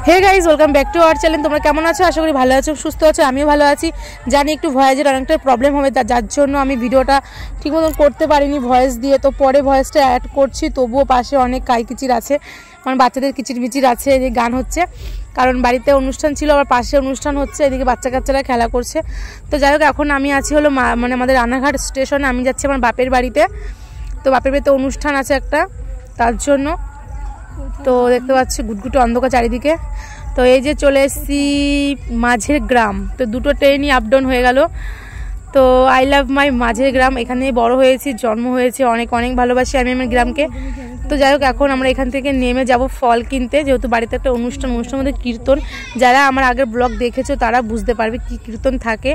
Hey guys, welcome back to our channel. তোমরা কেমন আছো? আশা করি ভালো আছো, সুস্থ আছো। আমিও ভালো আছি। জানি একটু ভয়েসের অনেকটা প্রবলেম হবে, যার জন্য আমি ভিডিওটা ঠিক মতন করতে পারিনি ভয়েস দিয়ে। তো পরে ভয়েসটা অ্যাড করছি, তবুও পাশে অনেক কাইকিচির আছে, মানে বাচ্চাদের কিচিরমিচির আছে, যে গান হচ্ছে। কারণ বাড়িতে অনুষ্ঠান ছিল, আবার পাশে অনুষ্ঠান হচ্ছে, এদিকে বাচ্চা কাচ্চারা খেলা করছে। তো যাই হোক, এখন আমি আছি হলো মানে আমাদের রানাঘাট স্টেশনে। আমি যাচ্ছি আমার বাপের বাড়িতে। তো বাপের বাড়িতে অনুষ্ঠান আছে একটা, তার জন্য। তো দেখতে পাচ্ছি গুটগুটে অন্ধকার চারিদিকে। তো এই যে চলে এসেছি মাঝের গ্রাম। তো দুটো ট্রেনই আপ ডাউন হয়ে গেল। তো আই লাভ মাই মাঝের গ্রাম। এখানে বড় হয়েছি, জন্ম হয়েছে, অনেক অনেক ভালোবাসি আমি আমার গ্রামকে। তো যাই হোক, এখন আমরা এখান থেকে নেমে যাব ফল কিনতে, যেহেতু বাড়িতে একটা অনুষ্ঠানের মধ্যে কীর্তন। যারা আমার আগের ব্লগ দেখেছো তারা বুঝতে পারবে কি কীর্তন থাকে।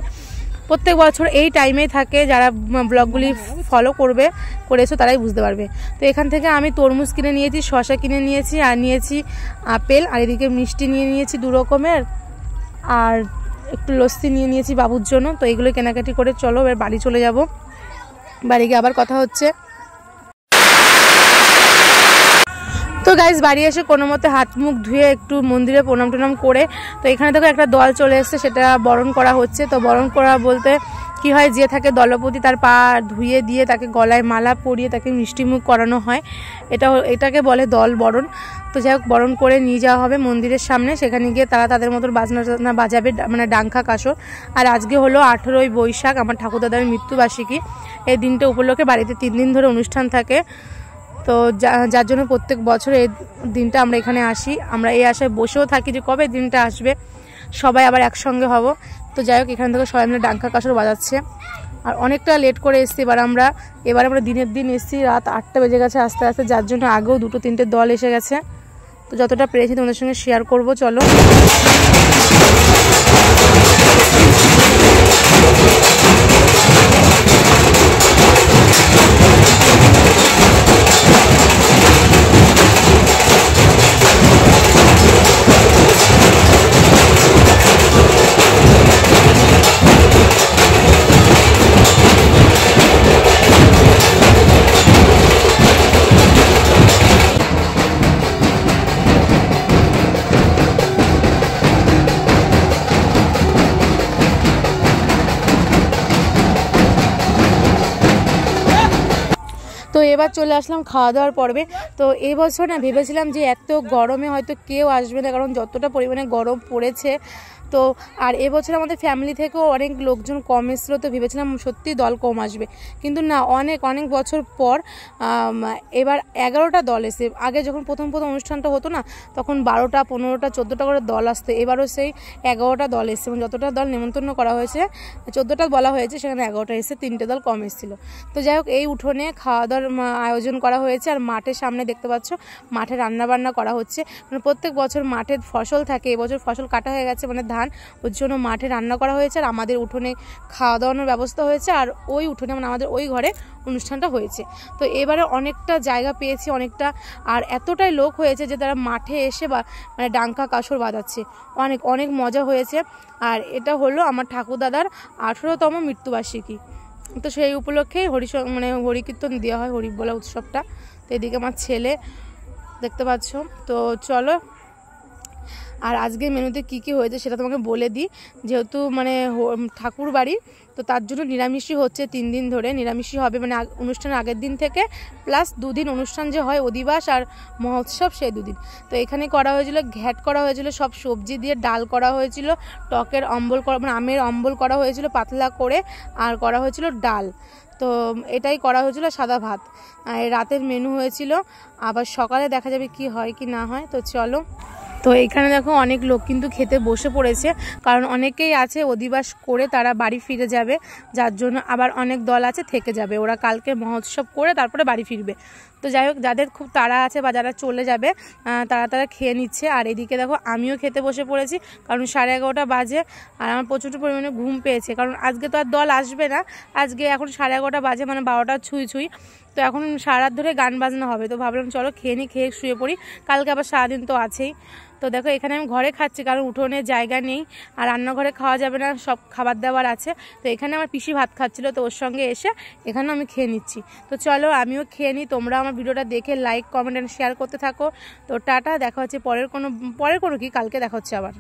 প্রত্যেক বছর এই টাইমেই থাকে, যারা ব্লগগুলি ফলো করেছো তারাই বুঝতে পারবে। তো এখান থেকে আমি তরমুজ কিনে নিয়েছি, শসা কিনে নিয়েছি, আর নিয়েছি আপেল, আর এদিকে মিষ্টি নিয়ে নিয়েছি 2 রকমের, আর একটু লস্যি নিয়ে নিয়েছি বাবুর জন্য। তো এইগুলো কেনাকাটি করে চলো এবার বাড়ি চলে যাব। বাড়ি গিয়ে আবার কথা হচ্ছে। তো গাইজ, বাড়ি এসে কোনো মতে হাত মুখ ধুয়ে একটু মন্দিরে প্রণাম টনাম করে, তো এখানে দেখো একটা দল চলে এসছে, সেটা বরণ করা হচ্ছে। তো বরণ করা বলতে কি হয়, যে থাকে দলপতি তার পা ধুয়ে দিয়ে তাকে গলায় মালা পরিয়ে তাকে মিষ্টিমুখ করানো হয়। এটাকে বলে দল বরণ। তো যাই হোক, বরণ করে নিয়ে যাওয়া হবে মন্দিরের সামনে। সেখানে গিয়ে তারা তাদের মতো বাজনা বাজাবে, মানে ডাঙ্কা কাসর। আর আজকে হলো 18ই বৈশাখ, আমার ঠাকুরদাদার মৃত্যুবার্ষিকী। এই দিনটা উপলক্ষে বাড়িতে 3 দিন ধরে অনুষ্ঠান থাকে। তো যার জন্য প্রত্যেক বছর এই দিনটা আমরা এখানে আসি। আমরা এই আশায় বসেও থাকি যে কবে দিনটা আসবে, সবাই আবার একসঙ্গে হব। তো যাই হোক, এখান থেকে সবাই মিলে ডাঙ্কা কাসর বাজাচ্ছে। আর অনেকটা লেট করে এসেছি এবার আমরা দিনের দিন এসেছি, রাত 8টা বেজে গেছে আস্তে আস্তে, যার জন্য আগেও 2-3টে দল এসে গেছে। তো যতটা পেরেছি তোমাদের সঙ্গে শেয়ার করব, চলো। তো এবার চলে আসলাম খাওয়া দাওয়ার পর্বে। তো এই বছর না ভেবেছিলাম যে এত গরমে হয়তো কেউ আসবে না, কারণ যতটা পরিমাণে গরম পড়েছে। তো আর এবছর আমাদের ফ্যামিলি থেকেও অনেক লোকজন কম এসেছিলো, তো ভেবেছিলাম সত্যি দল কম আসবে, কিন্তু না, অনেক অনেক বছর পর এবার 11টা দল এসে। আগে যখন প্রথম অনুষ্ঠানটা হতো না, তখন 12টা 15টা 14টা করে দল আসতো। এবারও সেই 11টা দল এসছে, এবং যতটা দল নেমন্তন্ন করা হয়েছে, 14টা বলা হয়েছে, সেখানে 11টা এসে 3টে দল কম এসেছিলো। তো যাই হোক, এই উঠোনে খাওয়া দাওয়ার আয়োজন করা হয়েছে। আর মাঠের সামনে দেখতে পাচ্ছ, মাঠে রান্নাবান্না করা হচ্ছে। মানে প্রত্যেক বছর মাঠে ফসল থাকে, এবছর ফসল কাটা হয়ে গেছে, মানে ধান, ওর জন্য মাঠে রান্না করা হয়েছে। আর আমাদের উঠোনে খাওয়া দাওয়ানোর ব্যবস্থা হয়েছে, আর ওই উঠোনে মানে আমাদের ওই ঘরে অনুষ্ঠানটা হয়েছে। তো এবারে অনেকটা জায়গা পেয়েছি, অনেকটা, আর এতটাই লোক হয়েছে যে তারা মাঠে এসে মানে ডাঙ্কা কাসর বাজাচ্ছে। অনেক অনেক মজা হয়েছে। আর এটা হলো আমার ঠাকুরদাদার 18তম মৃত্যুবার্ষিকী। তো সেই উপলক্ষেই হরিকীর্তন দেওয়া হয়, হরি বলা উৎসবটা। তো এদিকে আমার ছেলে দেখতে পাচ্ছ। তো চলো, আর আজকে মেনুতে কি কি হয়েছে সেটা তোমাকে বলে দিই। যেহেতু মানে ঠাকুর বাড়ি, তো তার জন্য নিরামিষই হচ্ছে 3 দিন ধরে। নিরামিষই হবে, মানে অনুষ্ঠানের আগের দিন থেকে প্লাস 2 দিন অনুষ্ঠান যে হয়, অধিবাস আর মহোৎসব, সেই 2 দিন। তো এখানে করা হয়েছিল ঘ্যাট করা হয়েছিল, সব সবজি দিয়ে ডাল করা হয়েছিল, টকের অম্বল করা, মানে আমের অম্বল করা হয়েছিল পাতলা করে, আর করা হয়েছিল ডাল। তো এটাই করা হয়েছিল, সাদা ভাত। রাতের মেনু হয়েছিল, আবার সকালে দেখা যাবে কি হয় কি না হয়। তো চলো। তো এখানে দেখো অনেক লোক কিন্তু খেতে বসে পড়েছে, কারণ অনেকেই আছে অধিবাস করে তারা বাড়ি ফিরে যাবে, যার জন্য আবার অনেক দল আছে থেকে যাবে, ওরা কালকে মহোৎসব করে তারপরে বাড়ি ফিরবে। তো যাই হোক, যাদের খুব তাড়া আছে বা যারা চলে যাবে, তারা খেয়ে নিচ্ছে। আর এদিকে দেখো আমিও খেতে বসে পড়েছি, কারণ 11:30 বাজে, আর আমার প্রচুর পরিমাণে ঘুম পেয়েছে, কারণ আজকে তো আর দল আসবে না। আজকে এখন 11:30 বাজে, মানে 12টা ছুঁই। তো এখন সারা রাত ধরে গান বাজনা হবে। তো ভাবলাম চলো খেয়ে শুয়ে পড়ি, কালকে আবার সারাদিন তো আছেই। তো দেখো, এখানে আমি ঘরে খাচ্ছি, কারণ উঠোনে জায়গা নেই, আর রান্নাঘরে খাওয়া যাবে না, সব খাবার দাবার আছে। তো এখানে আমার পিসি ভাত খাচ্ছিল, তো ওর সঙ্গে এসে এখানে আমি খেয়ে নিচ্ছি। তো চলো আমিও খেয়ে নিই, তোমরা আমার আমার ভিডিওটা দেখে লাইক কমেন্ট অ্যান্ড শেয়ার করতে থাকো। তো টাটা, দেখা হচ্ছে পরের কোনো কি কালকে দেখা হচ্ছে আবার।